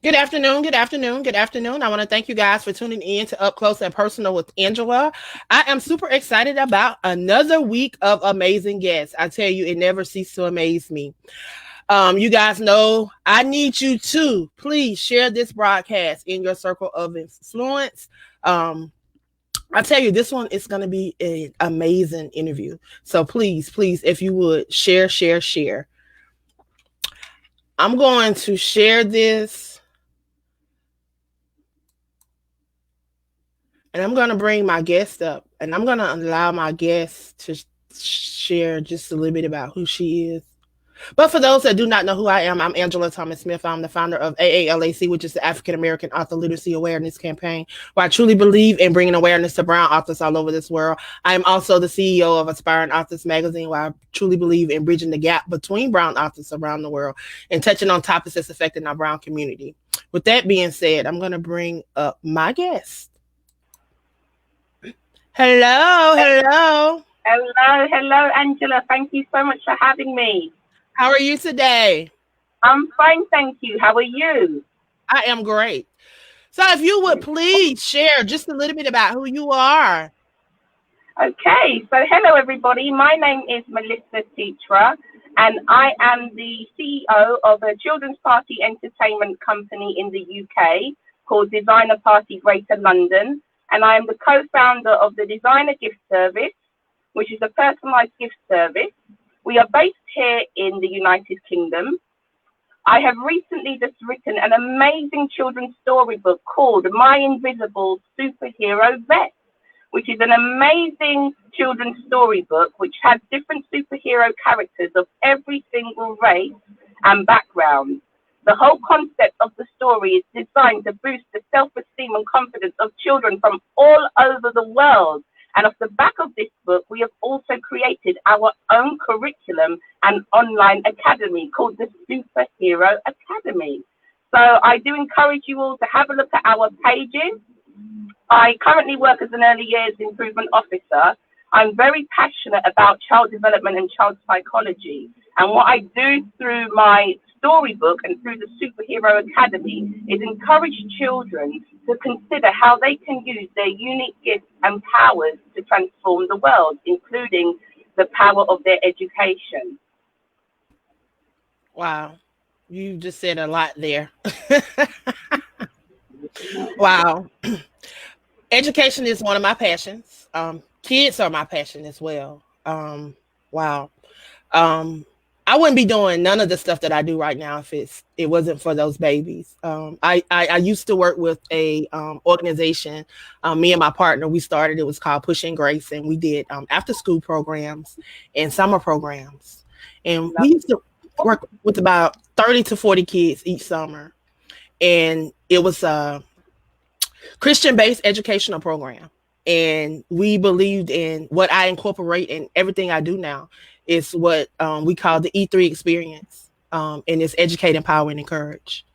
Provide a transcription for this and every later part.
Good afternoon, good afternoon, good afternoon. I want to thank you guys for tuning in to Up Close and Personal with Angela. I am super excited about another week of amazing guests. I tell you, it never ceases to amaze me. You guys know I need you to please share this broadcast in your circle of influence. Um, I tell you, this one is going to be an amazing interview. So please, please, if you would share, share, share. I'm going to share this and I'm going to bring my guest up and I'm going to allow my guest to share just a little bit about who she is. But for those that do not know who I am, I'm Angela Thomas Smith. I'm the founder of AALAC, which is the African American Author Literacy Awareness Campaign, where I truly believe in bringing awareness to brown authors all over this world. I am also the CEO of Aspiring Authors Magazine, where I truly believe in bridging the gap between brown authors around the world and touching on topics that's affecting our brown community. With that being said, I'm going to bring up my guest. Hello, hello. Hello, hello, Angela. Thank you so much for having me. How are you today? I'm fine, thank you. How are you? I am great. So, if you would please share just a little bit about who you are. Okay, so hello, everybody. My name is Philip-Titre, and I am the CEO of a children's party entertainment company in the UK called Designer Party Greater London. And I am the co founder of the Designer Gift Service, which is a personalized gift service. We are based here in the United Kingdom. I have recently just written an amazing children's storybook called My Invisible Superhero Vet, which is an amazing children's storybook which has different superhero characters of every single race and background. The whole concept of the story is designed to boost the self-esteem and confidence of children from all over the world. And off the back of this book, we have also created our own curriculum and online academy called the Superhero Academy. So I do encourage you all to have a look at our pages. I currently work as an early years improvement officer. I'm very passionate about child development and child psychology. And what I do through my storybook and through the Superhero Academy is encourage children to consider how they can use their unique gifts and powers to transform the world, including the power of their education. Wow, you just said a lot there. Wow. Education is one of my passions. Kids are my passion as well. Wow. Um, I wouldn't be doing none of the stuff that I do right now if it wasn't for those babies. I used to work with a organization. Me and my partner we started. It was called Pushing Grace, and we did after school programs and summer programs. And we used to work with about 30 to 40 kids each summer, and it was Christian-based educational program. And we believed in what I incorporate in everything I do now is what we call the E3 experience. And it's educate, empower, and encourage.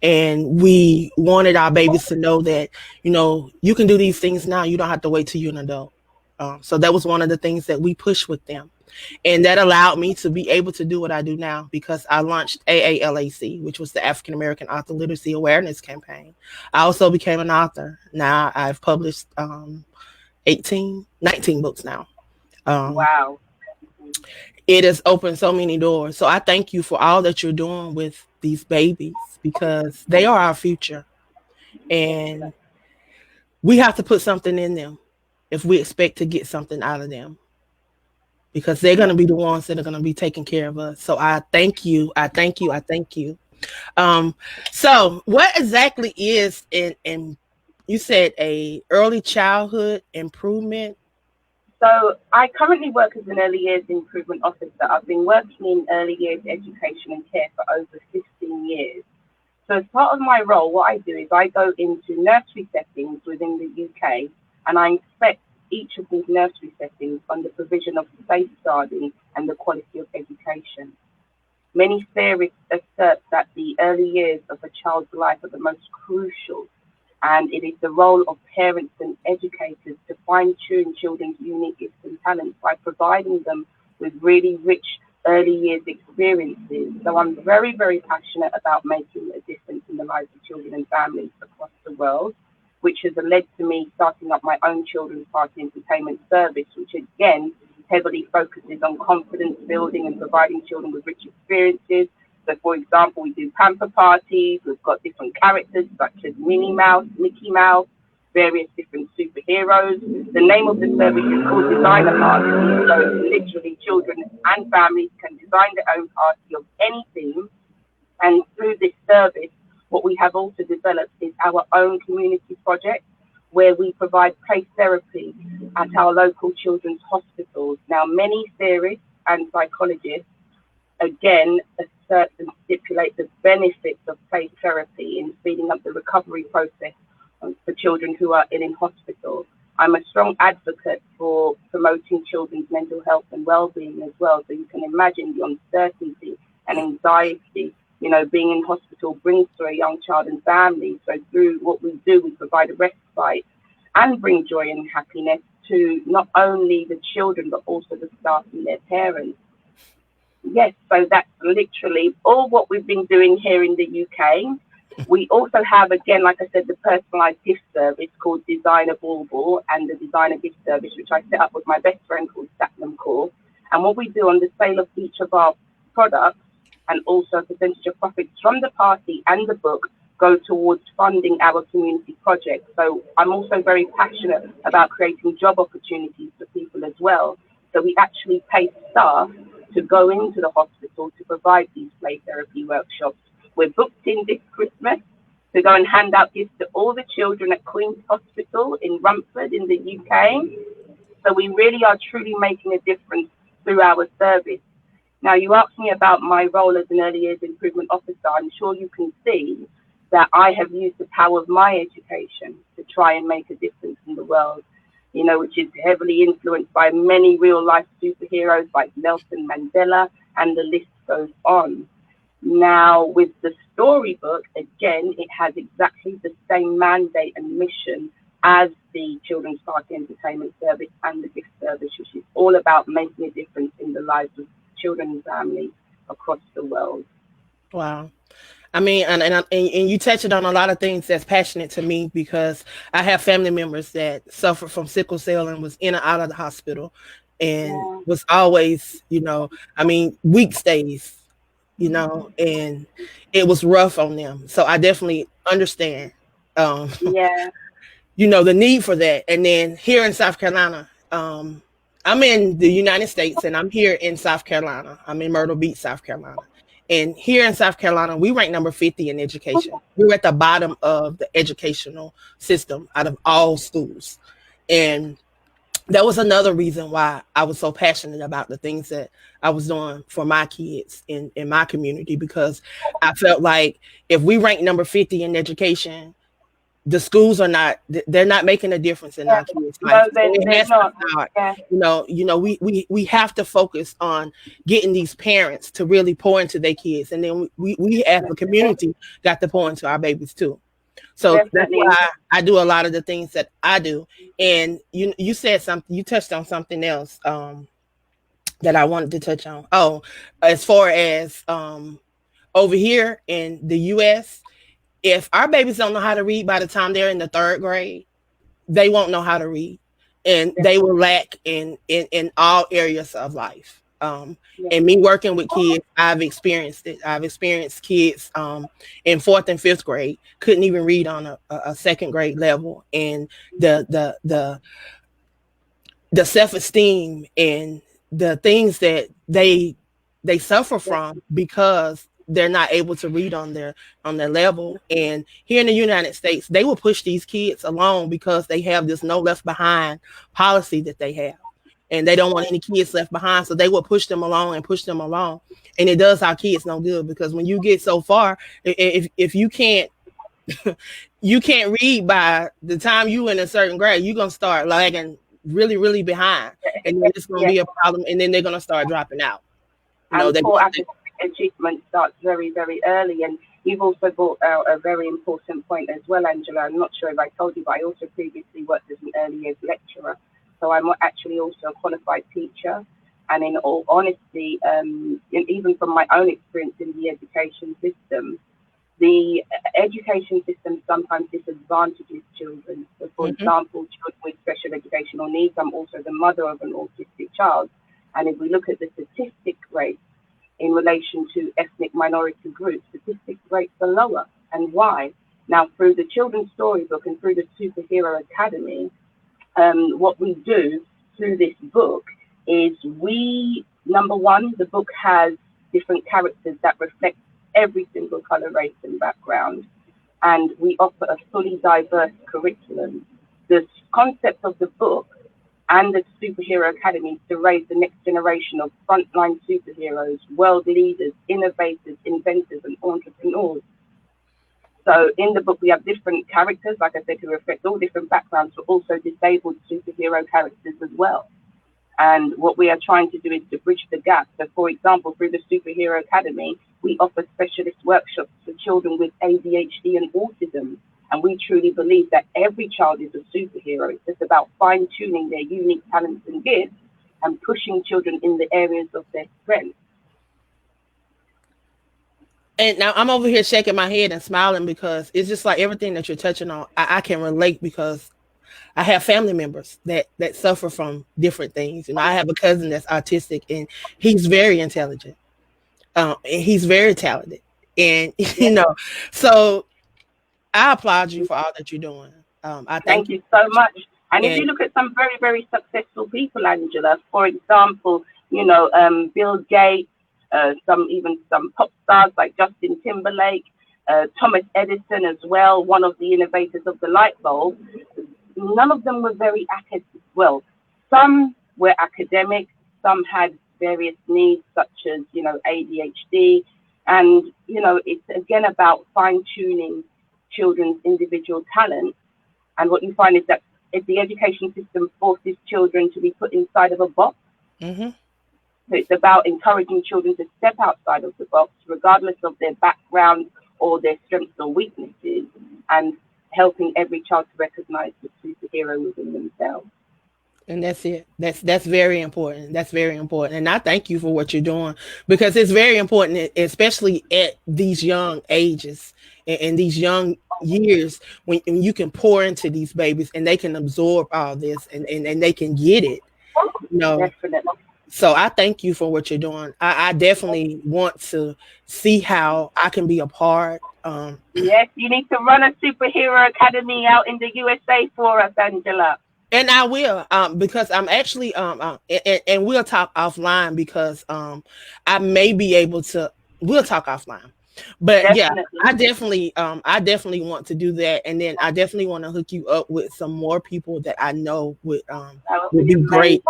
And we wanted our babies to know that, you can do these things now. You don't have to wait till you're an adult. So that was one of the things that we pushed with them. And that allowed me to be able to do what I do now because I launched AALAC, which was the African American Author Literacy Awareness Campaign. I also became an author. Now I've published 18, 19 books now. Um, Wow. it has opened so many doors. So I thank you for all that you're doing with these babies because they are our future. And we have to put something in them if we expect to get something out of them because they're going to be the ones that are going to be taking care of us. So I thank you. I thank you. I thank you. Um, so what exactly is in you said a early childhood improvement? So I currently work as an early years improvement officer. I've been working in early years education and care for over 15 years. So as part of my role, what I do is I go into nursery settings within the UK and I inspect each of these nursery settings on the provision of safeguarding and the quality of education. Many theorists assert that the early years of a child's life are the most crucial, and it is the role of parents and educators to fine tune children's unique gifts and talents by providing them with really rich early years experiences. So I'm very, very passionate about making a difference in the the lives of children and families across the world, which has led to me starting up my own children's party entertainment service, which again heavily focuses on confidence building and providing children with rich experiences. So, for example, we do pamper parties. We've got different characters such as Minnie Mouse, Mickey Mouse, various different superheroes. The name of the service is called Designer Party. So, literally, children and families can design their own party of any theme. And through this service, what we have also developed is our own community project where we provide play therapy at our local children's hospitals. Now, many theorists and psychologists again assert and stipulate the benefits of play therapy in speeding up the recovery process for children who are in hospital. I'm a strong advocate for promoting children's mental health and well-being as well. So you can imagine the uncertainty and anxiety, being in hospital brings to a young child and family. So through what we do, we provide a respite and bring joy and happiness to not only the children, but also the staff and their parents. Yes, so that's literally all what we've been doing here in the UK. We also have, again, like I said, the personalised gift service called Designer Bauble and the Designer Gift Service, which I set up with my best friend called Satnam Kaur. And what we do on the sale of each of our products and also a percentage of profits from the party and the book go towards funding our community projects. So I'm also very passionate about creating job opportunities for people as well. So we actually pay staff to go into the hospital to provide these play therapy workshops. We're booked in this Christmas to go and hand out gifts to all the children at Queen's Hospital in Rumford in the UK. So we really are truly making a difference through our service. Now, you asked me about my role as an early years improvement officer. I'm sure you can see that I have used the power of my education to try and make a difference in the world, which is heavily influenced by many real life superheroes like Nelson Mandela, and the list goes on. Now, with the storybook, again, it has exactly the same mandate and mission as the Children's Party Entertainment Service and the Gift Service, which is all about making a difference in the lives of children and families across the world. Wow. I mean, and you touched on a lot of things that's passionate to me because I have family members that suffered from sickle cell and was in and out of the hospital and was always, week stays, and it was rough on them. So I definitely understand, Yeah. the need for that. And then here in South Carolina, I'm in the United States and I'm here in South Carolina. I'm in Myrtle Beach, South Carolina. And here in South Carolina, we rank number 50 in education. We're at the bottom of the educational system out of all schools. And that was another reason why I was so passionate about the things that I was doing for my kids in my community, because I felt like if we rank number 50 in education, the schools they're not making a difference in our kids' life. No, they're not. Yeah. We have to focus on getting these parents to really pour into their kids. And then we as a community got to pour into our babies too. So definitely. That's why I do a lot of the things that I do. And you said something, you touched on something else that I wanted to touch on. Oh, as far as over here in the US, if our babies don't know how to read by the time they're in the 3rd grade, they won't know how to read, and they will lack in all areas of life. And me working with kids, I've experienced it. I've experienced kids in 4th and 5th grade couldn't even read on a 2nd grade level, and the self-esteem and the things that they suffer from because they're not able to read on their level. And here in the United States, they will push these kids along because they have this no left behind policy that they have, and they don't want any kids left behind. So they will push them along and push them along, and it does our kids no good, because when you get so far, if you can't you can't read by the time you in a certain grade, you're gonna start lagging really, really behind, and then it's gonna be a problem, and then they're gonna start dropping out. Achievement starts very, very early. And you've also brought out a very important point as well, Angela. I'm not sure if I told you, but I also previously worked as an early years lecturer. So I'm actually also a qualified teacher. And in all honesty, even from my own experience in the education system, the education system sometimes disadvantages children. So, for Mm-hmm. example, children with special educational needs. I'm also the mother of an autistic child. And if we look at the statistic rate in relation to ethnic minority groups, statistic rates are lower. And why? Now, through the children's storybook and through the Superhero Academy, what we do through this book is number one, the book has different characters that reflect every single color, race, and background. And we offer a fully diverse curriculum. The concept of the book and the Superhero Academy is to raise the next generation of frontline superheroes, world leaders, innovators, inventors, and entrepreneurs. So in the book, we have different characters, like I said, who reflect all different backgrounds, but also disabled superhero characters as well. And what we are trying to do is to bridge the gap. So, for example, through the Superhero Academy, we offer specialist workshops for children with ADHD and autism. And we truly believe that every child is a superhero. It's just about fine tuning their unique talents and gifts and pushing children in the areas of their strength. And now I'm over here shaking my head and smiling because it's just like everything that you're touching on. I can relate because I have family members that suffer from different things. You know, I have a cousin that's autistic and he's very intelligent. And he's very talented. And you Yes, know, so I applaud you for all that you're doing. I thank thank you you so much. And if you and look at some very, very successful people, Angela, for example, Bill Gates, some pop stars like Justin Timberlake, Thomas Edison as well, one of the innovators of the light bulb. None of them were very academic. Well, some were academic, some had various needs such as, ADHD. And, it's again about fine tuning children's individual talent. And what you find is that if the education system forces children to be put inside of a box, mm-hmm. so it's about encouraging children to step outside of the box, regardless of their background or their strengths or weaknesses, and helping every child to recognize the superhero within themselves. And that's it. That's very important. That's very important. And I thank you for what you're doing because it's very important, especially at these young ages and these young years when you can pour into these babies and they can absorb all this and they can get it. You know, Definitely. so I thank you for what you're doing. I definitely want to see how I can be a part. Yes, you need to run a superhero academy out in the USA for us, Angela. And I will, because I'm actually, and we'll talk offline because, I may be able to. We'll talk offline, but yeah, Definitely. I definitely want to do that, and then I definitely want to hook you up with some more people that I know That would would be be amazing. great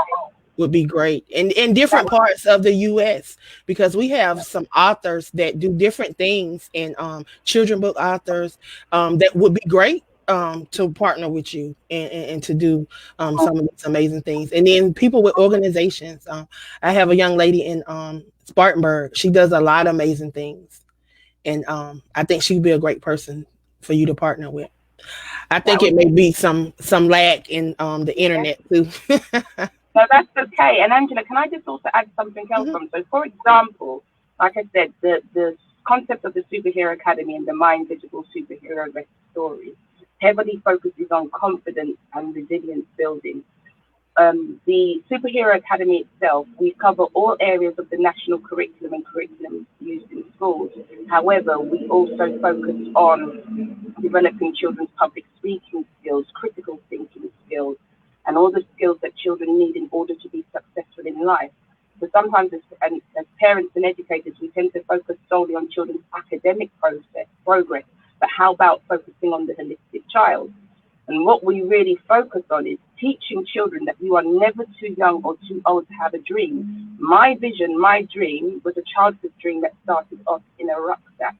would be great in That different would parts of the US because we have some authors that do different things and children book authors that would be great to partner with you and to do some of these amazing things. And then people with organizations. I have a young lady in Spartanburg. She does a lot of amazing things. And I think she'd be a great person for you to partner with. I that think it would may be be some lack in the yes. internet too. No, that's okay. And Angela, can I just also add something else Mhm. from? So, for example, like I said, the concept of the superhero academy and the mind visible superhero story heavily focuses on confidence and resilience building. The Superhero Academy itself, we cover all areas of the national curriculum and curriculum used in schools. However, we also focus on developing children's public speaking skills, critical thinking skills, and all the skills that children need in order to be successful in life. So sometimes, as parents and educators, we tend to focus solely on children's academic progress, but how about focusing on the holistic child? And what we really focus on is teaching children that you are never too young or too old to have a dream. My vision, my dream was a childhood dream that started off in a rucksack.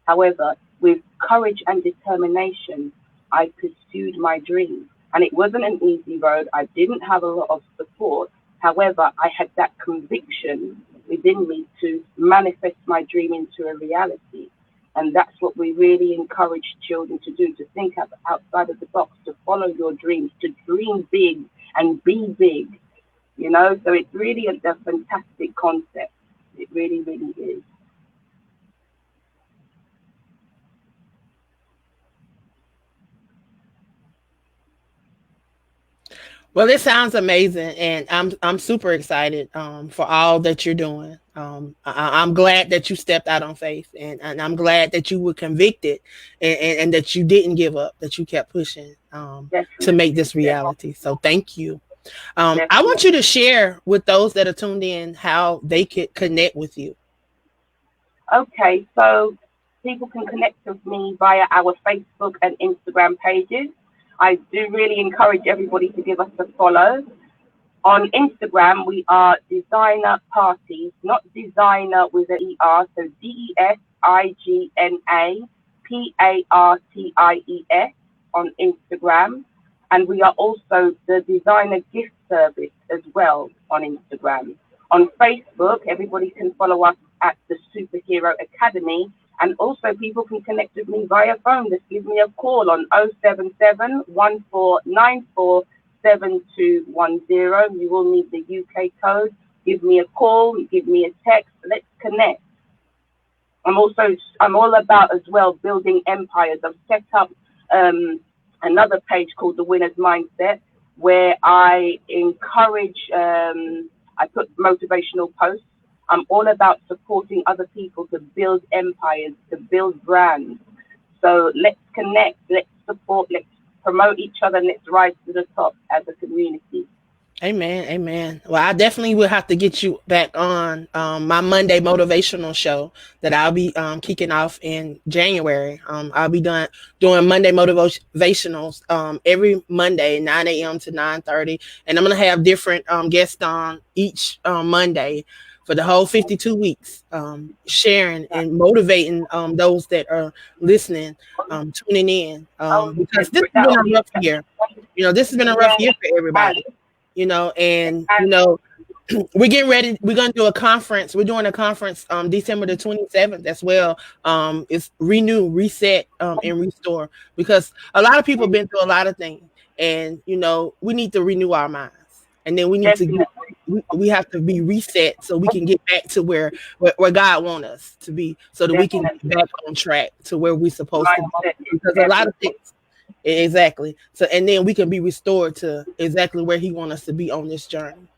However, with courage and determination, I pursued my dream. And it wasn't an easy road. I didn't have a lot of support. However, I had that conviction within me to manifest my dream into a reality. And that's what we really encourage children to do, to think outside of the box, to follow your dreams, to dream big and be big, So it's really a fantastic concept. It really, really is. Well, it sounds amazing, and I'm super excited for all that you're doing. I'm glad that you stepped out on faith, and I'm glad that you were convicted, and that you didn't give up, that you kept pushing to make Definitely, this reality. So thank you. I want you definitely. to share with those that are tuned in how they could connect with you. Okay, so people can connect with me via our Facebook and Instagram pages. I do really encourage everybody to give us a follow. On Instagram, we are Designer Parties, not designer with an ER, so DESIGNA PARTIES on Instagram. And we are also the Designer Gift Service as well on Instagram. On Facebook, everybody can follow us at the Superhero Academy. And also, people can connect with me via phone. Just give me a call on 077 1494 7210. You will need the UK code. Give me a call, give me a text. Let's connect. I'm all about as well building empires. I've set up another page called the Winner's Mindset, where I encourage. I put motivational posts. I'm all about supporting other people to build empires, to build brands. So let's connect, let's support, let's promote each other, and let's rise to the top as a community. Amen. Amen. Well, I definitely will have to get you back on my Monday motivational show that I'll be kicking off in January. I'll be doing Monday motivationals every Monday, 9 a.m. to 9:30. And I'm going to have different guests on each Monday for the whole 52 weeks, sharing and motivating those that are listening, tuning in, Oh, because this has been that'll a be rough year. This has been a rough yeah, year for and everybody, and and we're getting ready. We're going to do a conference. We're doing a conference December the 27th as well. It's renew, reset, and restore, because a lot of people have been through a lot of things, and we need to renew our minds, and then we need to definitely get, we have to be reset so we can get back to where God wants us to be, so that we can get definitely back on track to where we're supposed to be, mindset is because a lot of everything. things. Exactly. So, and then we can be restored to exactly where He wants us to be on this journey.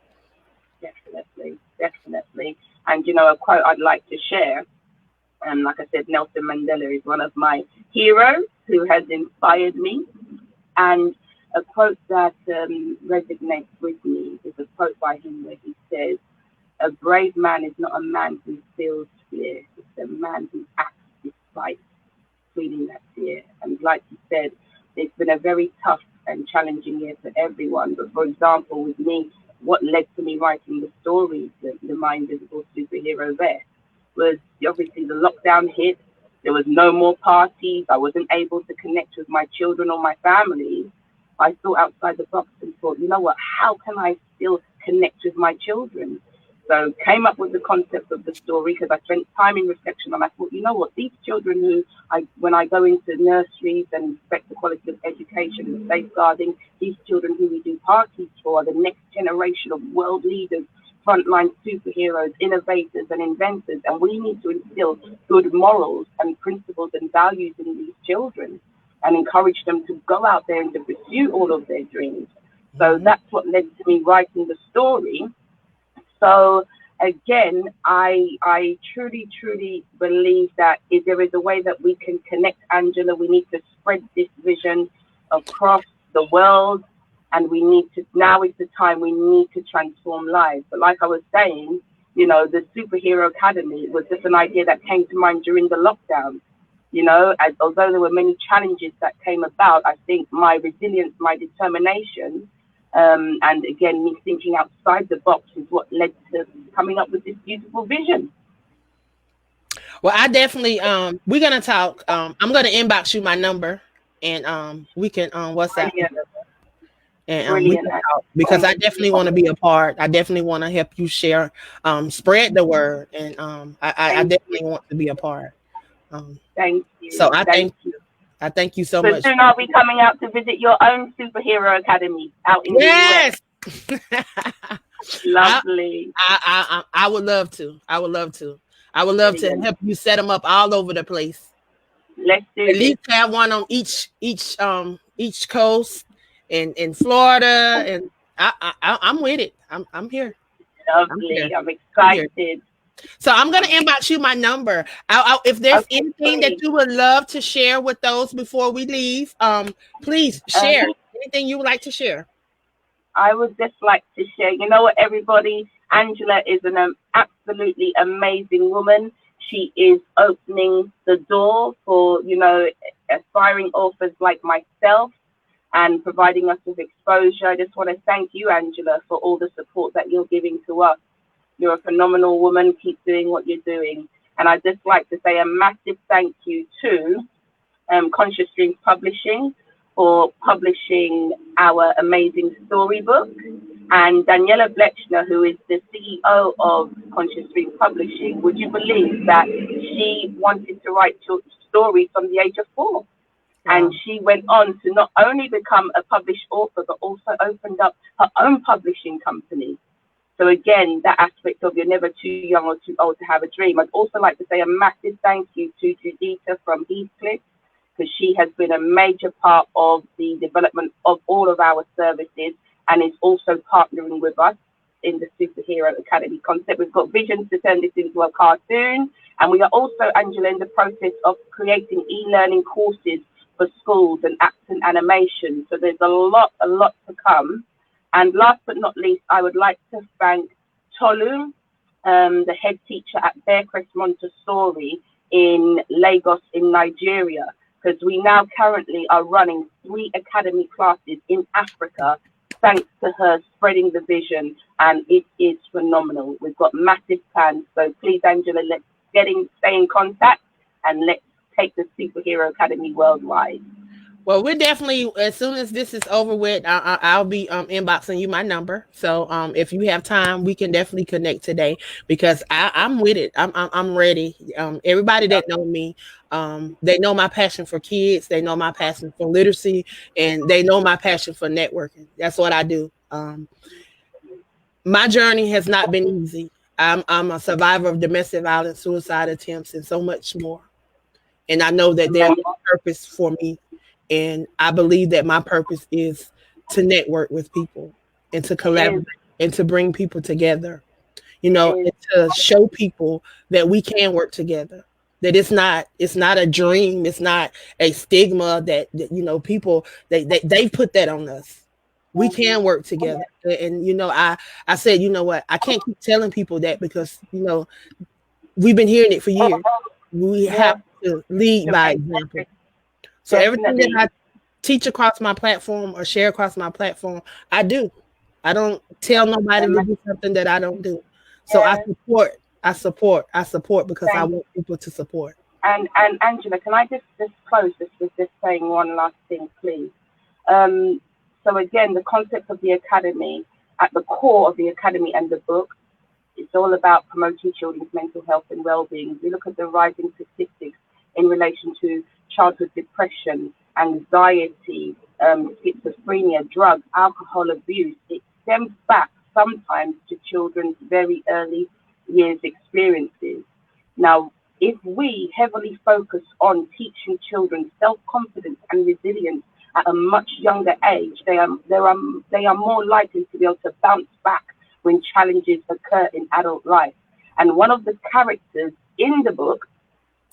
Definitely, definitely. And a quote I'd like to share. Like I said, Nelson Mandela is one of my heroes who has inspired me. And a quote that resonates with me is a quote by him where he says, "A brave man is not a man who feels fear; it's a man who acts despite feeling that fear." And like you said, it's been a very tough and challenging year for everyone. But for example, with me, what led to me writing the story, the My Invisible Superhero there, was obviously the lockdown hit. There was no more parties. I wasn't able to connect with my children or my family. I thought outside the box and thought, you know what, how can I still connect with my children? So came up with the concept of the story because I spent time in reflection and I thought, you know what, these children who when I go into nurseries and inspect the quality of education and safeguarding, these children who we do parties for are the next generation of world leaders, frontline superheroes, innovators and inventors. And we need to instill good morals and principles and values in these children and encourage them to go out there and to pursue all of their dreams. So Hmm. that's what led to me writing the story. So again, I truly, truly believe that if there is a way that we can connect, Angela, we need to spread this vision across the world, and we need to, now is the time we need to transform lives. But like I was saying, the Superhero Academy was just an idea that came to mind during the lockdown. As although there were many challenges that came about, I think my resilience, my determination, and again, me thinking outside the box is what led to coming up with this beautiful vision. Well, I definitely we're gonna talk. I'm gonna inbox you my number, and we can WhatsApp each Brilliant, other, and we brilliant. can talk, because I definitely want to be a part. I definitely want to help you share, spread the word, and I Thank you, definitely want to be a part. Um, thank so you, thank you. I thank you so So much. soon I'll be coming out to visit your own Superhero Academy out in the US. Yes. I, Lovely, I would love to. I would love to. I would love to brilliant. help you set them up all over the place. Let's do At this. least have one on each coast, in Florida, and I'm with it. I'm here. I'm here. Lovely. I'm I'm here. excited. So I'm gonna I'm inbox you my number. If there's okay, anything that please. you would love to share with those before we leave, please share Um, anything you would like to share. I would just like to share, you know what, everybody? Angela is an absolutely amazing woman. She is opening the door for, aspiring authors like myself and providing us with exposure. I just want to thank you, Angela, for all the support that you're giving to us. You're a phenomenal woman. Keep doing what you're doing. And I'd just like to say a massive thank you to Conscious Dreams Publishing for publishing our amazing storybook. And Daniela Blechner, who is the CEO of Conscious Dreams Publishing, would you believe that she wanted to write stories from the age of 4? And Wow. she went on to not only become a published author, but also opened up her own publishing company. So again, that aspect of you're never too young or too old to have a dream. I'd also like to say a massive thank you to Judita from Heathcliff, because she has been a major part of the development of all of our services and is also partnering with us in the Superhero Academy concept. We've got visions to turn this into a cartoon, and we are also, Angela, in the process of creating e-learning courses for schools and apps and animation. So there's a lot to come. And last but not least, I would like to thank Tolu, the head teacher at Bearcrest Montessori in Lagos in Nigeria, because we now currently are running 3 academy classes in Africa, thanks to her spreading the vision, and it is phenomenal. We've got massive plans, so please, Angela, let's stay in contact, and let's take the Superhero Academy worldwide. Well, we're definitely, as soon as this is over with, I'll be inboxing you my number. So if you have time, we can definitely connect today because I'm with it. I'm ready. Everybody that know me, they know my passion for kids. They know my passion for literacy, and they know my passion for networking. That's what I do. My journey has not been easy. I'm a survivor of domestic violence, suicide attempts, and so much more. And I know that there's a purpose for me, and I believe that my purpose is to network with people and to It collaborate and to bring people together, is, and to show people that we can work together. That it's not a dream, it's not a stigma that people they put that on us. We can work together. And I said, you know what? I can't keep telling people that because we've been hearing it for years. We have yeah, to lead you're by example. exactly, So everything that definitely. I teach across my platform or share across my platform, I do. I don't tell nobody to Um, do something that I don't do. So I yeah, support, I support, I support because I thank. want people to support. And Angela, can I just close this with just saying one last thing, please? Um, so again, the concept of the academy, at the core of the academy and the book, it's all about promoting children's mental health and well-being. We look at the rising statistics in relation to childhood depression, anxiety, schizophrenia, drugs, alcohol abuse. It stems back sometimes to children's very early years experiences. Now, if we heavily focus on teaching children self-confidence and resilience at a much younger age, they are more likely to be able to bounce back when challenges occur in adult life. And one of the characters in the book,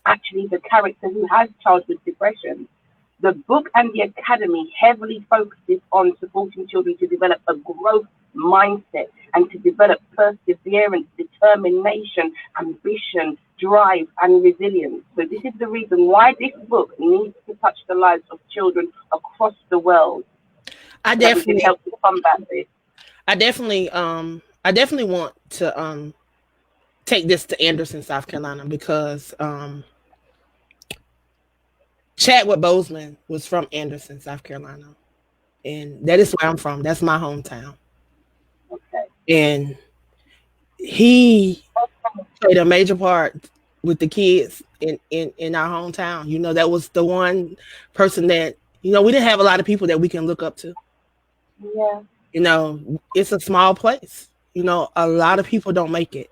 actually the character who has childhood depression, the book and the academy heavily focuses on supporting children to develop a growth mindset and to develop perseverance, determination, ambition, drive, and resilience. So this is the reason why this book needs to touch the lives of children across the world I so that we can definitely, help to combat this. I definitely want to take this to Anderson, South Carolina, because Chadwick Boseman was from Anderson, South Carolina, and that is where I'm from. That's my hometown, Okay. and he played a major part with the kids in our hometown. That was the one person that we didn't have a lot of people that we can look up to. Yeah. It's a small place. A lot of people don't make it.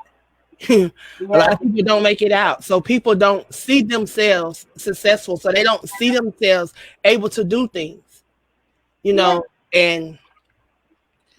A lot Yeah. of people don't make it out. So people don't see themselves successful. So they don't see themselves able to do things, you Yeah. know, and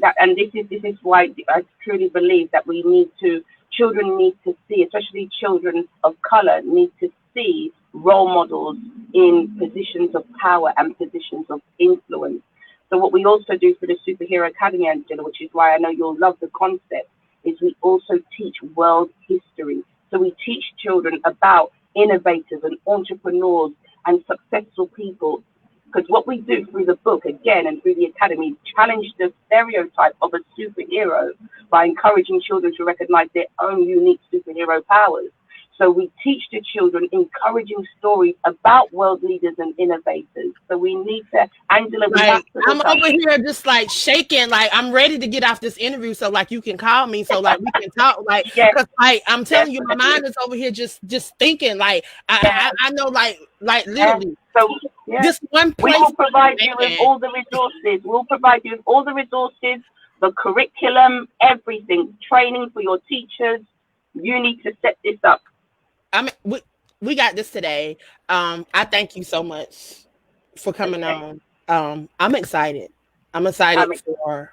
And this is why I truly believe that we need to children need to see, especially children of color, need to see role models in positions of power and positions of influence. So what we also do for the Superhero Academy, Angela, which is why I know you'll love the concept, is we also teach world history. So we teach children about innovators and entrepreneurs and successful people, because what we do through the book, again, and through the academy, challenge the stereotype of a superhero by encouraging children to recognize their own unique superhero powers. So we teach the children encouraging stories about world leaders and innovators. So we need to, Angela, we have Like to I'm look up. over here just like shaking, like I'm ready to get off this interview so like you can call me so like we can talk, like Yes, because like I'm telling you, my definitely. mind is over here just thinking like Yeah, I know like yeah. literally So, yeah, this one we place, will provide you with man. all the resources. We'll provide you with all the resources, the curriculum, everything, training for your teachers. You need to set this up. I mean we got this today. I thank you so much for coming Okay. on. I'm excited. I'm excited Um,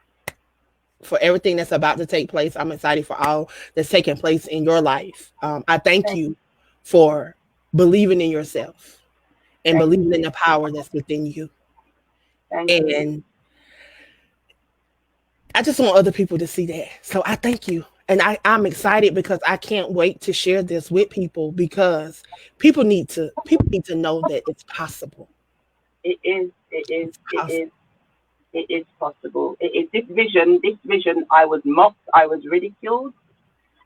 for everything that's about to take place. I'm excited for all that's taking place in your life. I thank thank, you for believing in yourself and thank believing in you. the power that's within you. Thank you. And I just want other people to see that. So I thank you. And I'm excited because I can't wait to share this with people because people need to know that it's possible. It is, it is, It's it possible. is, it is possible. It is this vision, I was mocked, I was ridiculed,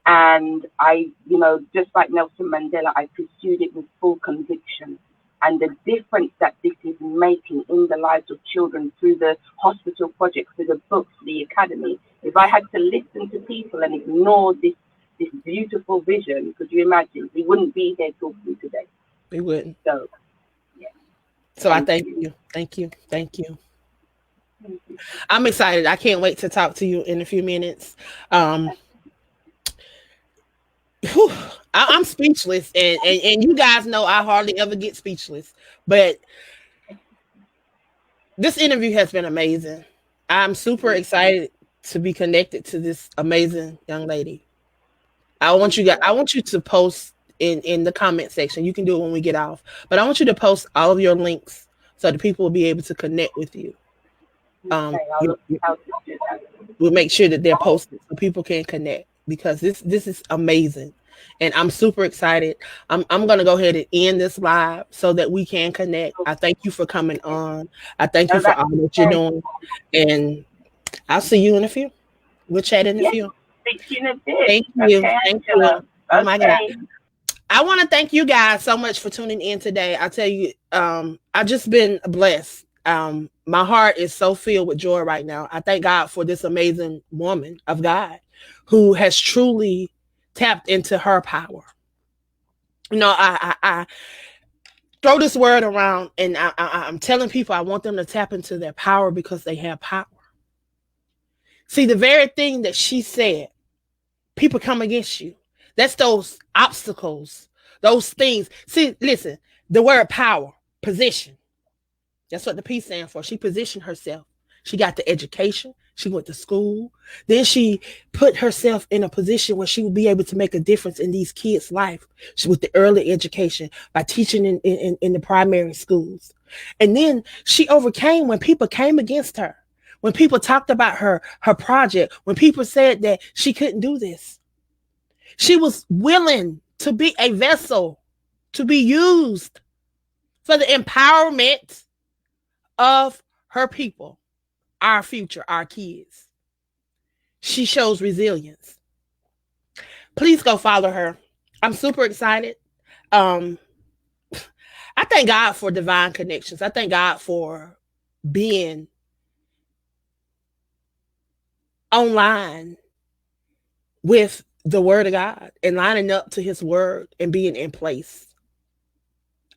and just like Nelson Mandela, I pursued it with full conviction. And the difference that this is making in the lives of children through the hospital project, through the books, the academy. If I had to listen to people and ignore this beautiful vision, could you imagine? We wouldn't be here talking today. We wouldn't. So, yeah, So I thank thank you. you. Thank you. Thank you. Thank you. I'm excited. I can't wait to talk to you in a few minutes. Um, whew, I'm speechless, and you guys know I hardly ever get speechless. But this interview has been amazing. I'm super Me too. excited to be connected to this amazing young lady. Me I too. want you to post in the comment section. You can do it when we get off, but I want you to post all of your links so that people will be able to connect with you. Okay, I'll You, look how to do that. we'll make sure that they're posted so people can connect because this is amazing, and I'm super excited. I'm gonna go ahead and end this live so that we can connect. I thank you for coming on. I thank you No, for that's all that you're okay. doing, and I'll see you in a few. We'll chat in a Yes, few. speak to you in a bit. Thank you. Okay, Thank Angela. you. Oh my God. Okay. I want to thank you guys so much for tuning in today. I tell you, I've just been blessed. My heart is so filled with joy right now. I thank God for this amazing woman of God who has truly tapped into her power. You know, I throw this word around and I'm telling people I want them to tap into their power because they have power. See, the very thing that she said, people come against you. That's those obstacles, those things. See, listen, the word power, position. That's what the P stands for. She positioned herself. She got the education. She went to school. Then she put herself in a position where she would be able to make a difference in these kids' life with the early education by teaching in the primary schools. And then she overcame when people came against her, when people talked about her project, when people said that she couldn't do this. She was willing to be a vessel to be used for the empowerment of her people, our future, our kids. She shows resilience. Please go follow her. I'm super excited. Um, I thank God for divine connections. I thank God for being online with the word of God and lining up to his word and being in place.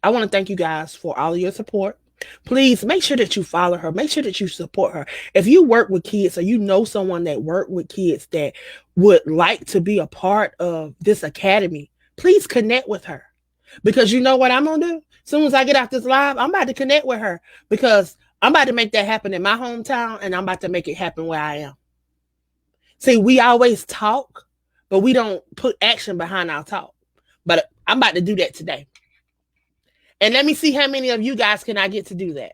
I want to thank you guys for all of your support. Please make sure that you follow her. Make sure that you support her. If you work with kids or you know someone that work with kids that would like to be a part of this academy, please connect with her. Because you know what I'm gonna do? As soon as I get off this live, I'm about to connect with her because I'm about to make that happen in my hometown and I'm about to make it happen where I am. See, we always talk, but we don't put action behind our talk. But I'm about to do that today. And let me see how many of you guys can I get to do that.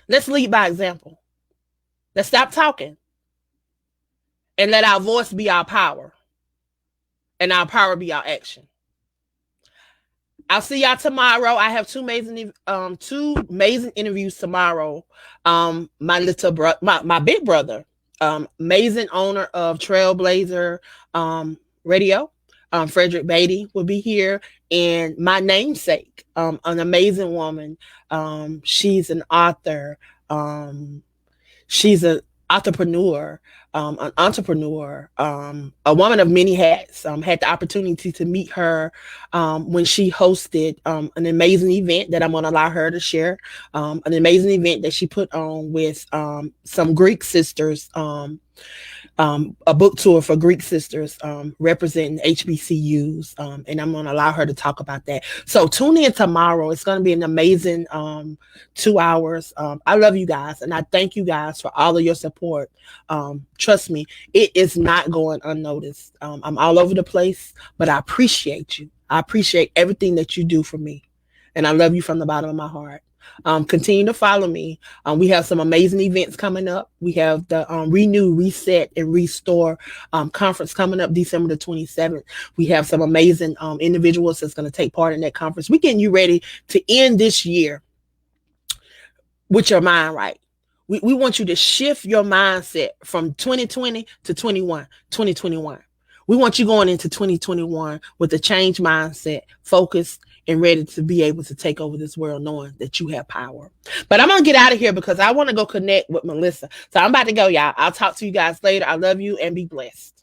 Let's lead by example. Let's stop talking and let our voice be our power and our power be our action. I'll see y'all tomorrow. I have two amazing interviews tomorrow. My little my big brother, amazing owner of Trailblazer Radio, Frederick Beatty will be here, and my namesake, an amazing woman. She's an author. She's an entrepreneur, a woman of many hats. Had the opportunity to meet her when she hosted an amazing event that I'm going to allow her to share. An amazing event that she put on with some Greek sisters. A book tour for Greek sisters representing HBCUs, and I'm going to allow her to talk about that. So tune in tomorrow. It's going to be an amazing 2 hours. I love you guys, and I thank you guys for all of your support. Trust me, it is not going unnoticed. I'm all over the place, but I appreciate you. I appreciate everything that you do for me, and I love you from the bottom of my heart. Continue to follow me. We have some amazing events coming up. We have the Renew, Reset, and Restore conference coming up December the 27th. We have some amazing individuals that's going to take part in that conference. We're getting you ready to end this year with your mind right. We want you to shift your mindset from 2020 to 2021. We want you going into 2021 with a changed mindset, focused, and ready to be able to take over this world knowing that you have power. But I'm going to get out of here because I want to go connect with Melissa. So I'm about to go, y'all. I'll talk to you guys later. I love you and be blessed.